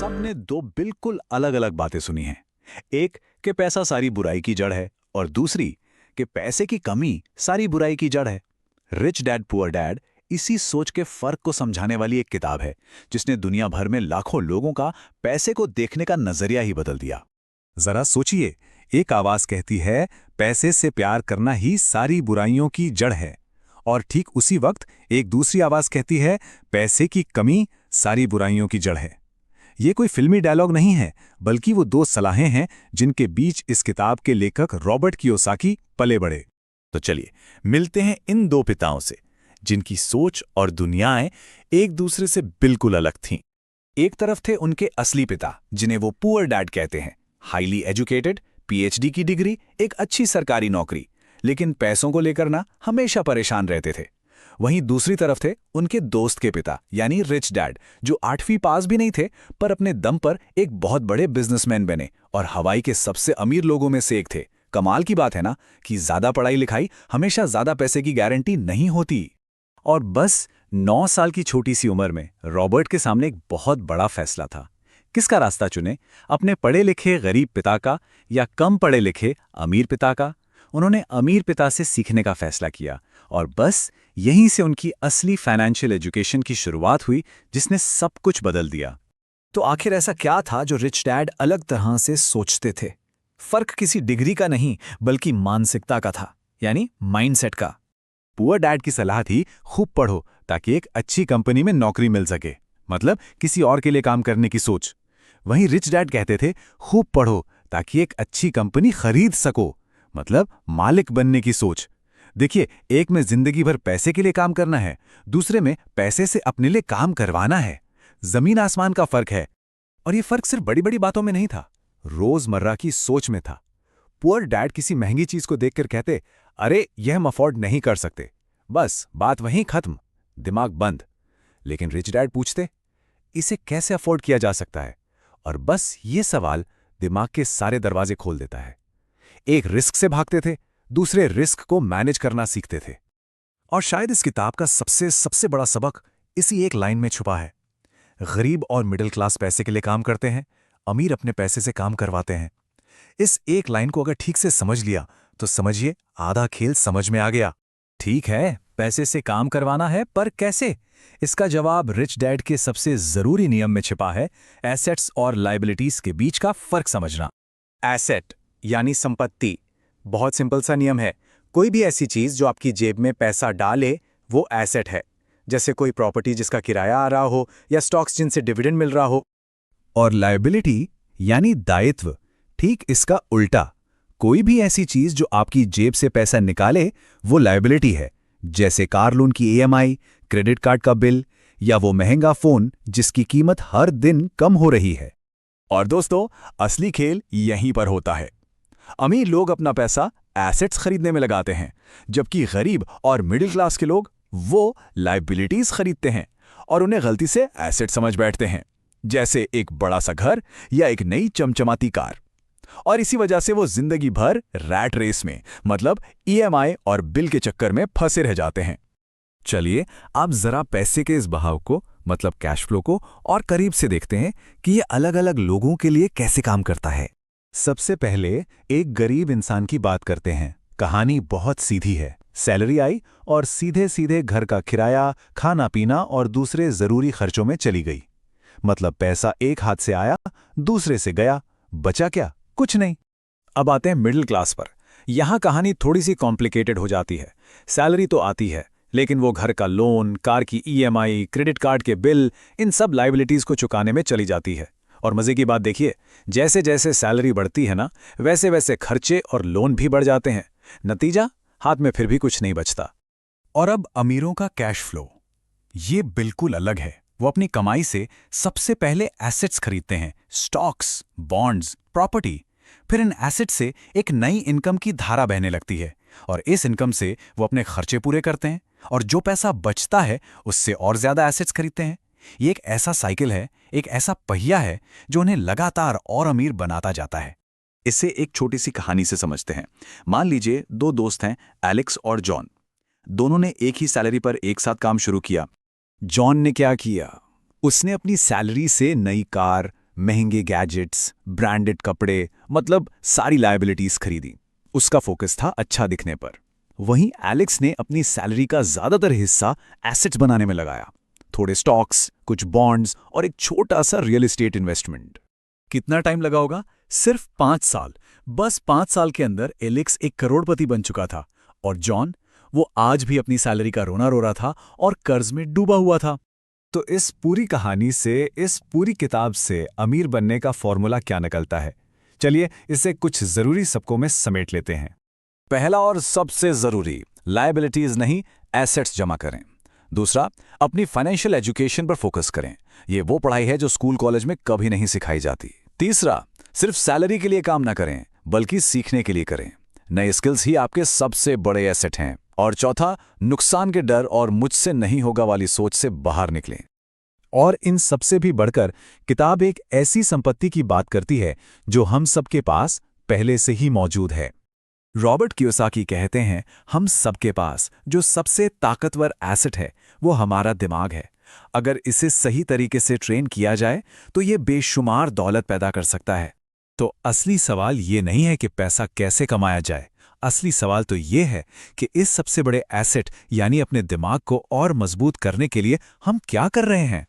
हमने दो बिल्कुल अलग अलग बातें सुनी हैं। एक कि पैसा सारी बुराई की जड़ है और दूसरी कि पैसे की कमी सारी बुराई की जड़ है। रिच डैड पुअर डैड इसी सोच के फर्क को समझाने वाली एक किताब है जिसने दुनिया भर में लाखों लोगों का पैसे को देखने का नजरिया ही बदल दिया। जरा सोचिए, एक आवाज कहती है पैसे से प्यार करना ही सारी बुराइयों की जड़ है, और ठीक उसी वक्त एक दूसरी आवाज कहती है पैसे की कमी सारी बुराइयों की जड़ है। ये कोई फिल्मी डायलॉग नहीं है, बल्कि वो दो सलाहें हैं जिनके बीच इस किताब के लेखक रॉबर्ट कियोसाकी पले बढ़े। तो चलिए मिलते हैं इन दो पिताओं से जिनकी सोच और दुनियाएं एक दूसरे से बिल्कुल अलग थीं। एक तरफ थे उनके असली पिता जिन्हें वो पुअर डैड कहते हैं, हाईली एजुकेटेड, पीएचडी की डिग्री, एक अच्छी सरकारी नौकरी, लेकिन पैसों को लेकर ना हमेशा परेशान रहते थे। वहीं दूसरी तरफ थे उनके दोस्त के पिता यानी रिच डैड, जो 8वीं पास भी नहीं थे पर अपने दम पर एक बहुत बड़े बिजनेसमैन बने और हवाई के सबसे अमीर लोगों में से एक थे। कमाल की बात है ना कि ज्यादा पढ़ाई लिखाई हमेशा ज्यादा पैसे की गारंटी नहीं होती। और बस 9 साल की छोटी सी उम्र में रॉबर्ट के सामने एक बहुत बड़ा फैसला था। किसका रास्ता चुने, अपने पढ़े लिखे गरीब पिता का या कम पढ़े लिखे अमीर पिता का? उन्होंने अमीर पिता से सीखने का फैसला किया और बस यहीं से उनकी असली फाइनेंशियल एजुकेशन की शुरुआत हुई जिसने सब कुछ बदल दिया। तो आखिर ऐसा क्या था जो रिच डैड अलग तरह से सोचते थे? फर्क किसी डिग्री का नहीं बल्कि मानसिकता का था, यानी माइंडसेट का। पुअर डैड की सलाह थी खूब पढ़ो ताकि एक अच्छी कंपनी में नौकरी मिल सके, मतलब किसी और के लिए काम करने की सोच। वहीं रिच डैड कहते थे खूब पढ़ो ताकि एक अच्छी कंपनी खरीद सको, मतलब मालिक बनने की सोच। देखिए, एक में जिंदगी भर पैसे के लिए काम करना है, दूसरे में पैसे से अपने लिए काम करवाना है। जमीन आसमान का फर्क है। और ये फर्क सिर्फ बड़ी बड़ी बातों में नहीं था, रोजमर्रा की सोच में था। पुअर डैड किसी महंगी चीज को देखकर कहते, अरे यह हम अफोर्ड नहीं कर सकते, बस बात वहीं खत्म, दिमाग बंद। लेकिन रिच डैड पूछते, इसे कैसे अफोर्ड किया जा सकता है? और बस ये सवाल दिमाग के सारे दरवाजे खोल देता है। एक रिस्क से भागते थे, दूसरे रिस्क को मैनेज करना सीखते थे। और शायद इस किताब का सबसे बड़ा सबक इसी एक लाइन में छुपा है। गरीब और मिडिल क्लास पैसे के लिए काम करते हैं, अमीर अपने पैसे से काम करवाते हैं। इस एक लाइन को अगर ठीक से समझ लिया तो समझिए आधा खेल समझ में आ गया। ठीक है, पैसे से काम करवाना है, पर कैसे? इसका जवाब रिच डैड के सबसे जरूरी नियम में छिपा है, एसेट्स और लायबिलिटीज के बीच का फर्क समझना। एसेट यानी संपत्ति, बहुत सिंपल सा नियम है। कोई भी ऐसी चीज जो आपकी जेब में पैसा डाले वो एसेट है, जैसे कोई प्रॉपर्टी जिसका किराया आ रहा हो या स्टॉक्स जिनसे डिविडेंड मिल रहा हो। और लायबिलिटी यानी दायित्व, ठीक इसका उल्टा। कोई भी ऐसी चीज जो आपकी जेब से पैसा निकाले वो लायबिलिटी है, जैसे कार लोन की ईएमआई, क्रेडिट कार्ड का बिल या वो महंगा फोन जिसकी कीमत हर दिन कम हो रही है। और दोस्तों, असली खेल यहीं पर होता है। अमीर लोग अपना पैसा एसेट्स खरीदने में लगाते हैं, जबकि गरीब और मिडिल क्लास के लोग वो लायबिलिटीज खरीदते हैं और उन्हें गलती से एसेट समझ बैठते हैं, जैसे एक बड़ा सा घर या एक नई चमचमाती कार। और इसी वजह से वो जिंदगी भर रैट रेस में, मतलब ईएमआई और बिल के चक्कर में फंसे रह जाते हैं। चलिए आप जरा पैसे के इस बहाव को, मतलब कैश फ्लो को और करीब से देखते हैं कि ये अलग अलग लोगों के लिए कैसे काम करता है। सबसे पहले एक गरीब इंसान की बात करते हैं। कहानी बहुत सीधी है। सैलरी आई और सीधे सीधे घर का किराया, खाना पीना और दूसरे जरूरी खर्चों में चली गई। मतलब पैसा एक हाथ से आया, दूसरे से गया, बचा क्या? कुछ नहीं। अब आते हैं मिडिल क्लास पर। यहां कहानी थोड़ी सी कॉम्प्लिकेटेड हो जाती है। सैलरी तो आती है, लेकिन वो घर का लोन, कार की ईएमआई, क्रेडिट कार्ड के बिल, इन सब लायबिलिटीज को चुकाने में चली जाती है। और मजे की बात देखिए, जैसे जैसे सैलरी बढ़ती है ना, वैसे वैसे खर्चे और लोन भी बढ़ जाते हैं। नतीजा, हाथ में फिर भी कुछ नहीं बचता। और अब अमीरों का कैश फ्लो, ये बिल्कुल अलग है। वो अपनी कमाई से सबसे पहले एसेट्स खरीदते हैं, स्टॉक्स, बॉन्ड्स, प्रॉपर्टी। फिर इन एसेट से एक नई इनकम की धारा बहने लगती है और इस इनकम से वो अपने खर्चे पूरे करते हैं और जो पैसा बचता है उससे और ज्यादा एसेट्स खरीदते हैं। ये एक ऐसा साइकिल है, एक ऐसा पहिया है जो उन्हें लगातार और अमीर बनाता जाता है। इसे एक छोटी सी कहानी से समझते हैं। मान लीजिए दो दोस्त हैं, एलेक्स और जॉन। दोनों ने एक ही सैलरी पर एक साथ काम शुरू किया। जॉन ने क्या किया? उसने अपनी सैलरी से नई कार, महंगे गैजेट्स, ब्रांडेड कपड़े, मतलब सारी लायबिलिटीज खरीदी। उसका फोकस था अच्छा दिखने पर। वहीं एलेक्स ने अपनी सैलरी का ज्यादातर हिस्सा एसेट्स बनाने में लगाया। थोड़े स्टॉक्स, कुछ बॉन्ड्स और एक छोटा सा रियल एस्टेट इन्वेस्टमेंट। कितना टाइम लगा होगा? सिर्फ 5 साल। बस 5 साल के अंदर एलेक्स एक करोड़पति बन चुका था। और जॉन, वो आज भी अपनी सैलरी का रोना रो रहा था और कर्ज में डूबा हुआ था। तो इस पूरी कहानी से, इस पूरी किताब से अमीर बनने का फॉर्मूला क्या निकलता है? चलिए इसे कुछ जरूरी सबकों में समेट लेते हैं। पहला और सबसे जरूरी, लायबिलिटीज नहीं, एसेट्स जमा करें। दूसरा, अपनी फाइनेंशियल एजुकेशन पर फोकस करें। ये वो पढ़ाई है जो स्कूल कॉलेज में कभी नहीं सिखाई जाती। तीसरा, सिर्फ सैलरी के लिए काम ना करें, बल्कि सीखने के लिए करें। नए स्किल्स ही आपके सबसे बड़े एसेट हैं। और चौथा, नुकसान के डर और मुझसे नहीं होगा वाली सोच से बाहर निकलें। और इन सबसे भी बढ़कर किताब एक ऐसी संपत्ति की बात करती है जो हम सबके पास पहले से ही मौजूद है। रॉबर्ट कियोसाकी कहते हैं, हम सबके पास जो सबसे ताकतवर एसेट है वो हमारा दिमाग है। अगर इसे सही तरीके से ट्रेन किया जाए तो ये बेशुमार दौलत पैदा कर सकता है। तो असली सवाल ये नहीं है कि पैसा कैसे कमाया जाए। असली सवाल तो ये है कि इस सबसे बड़े एसेट यानी अपने दिमाग को और मजबूत करने के लिए हम क्या कर रहे हैं।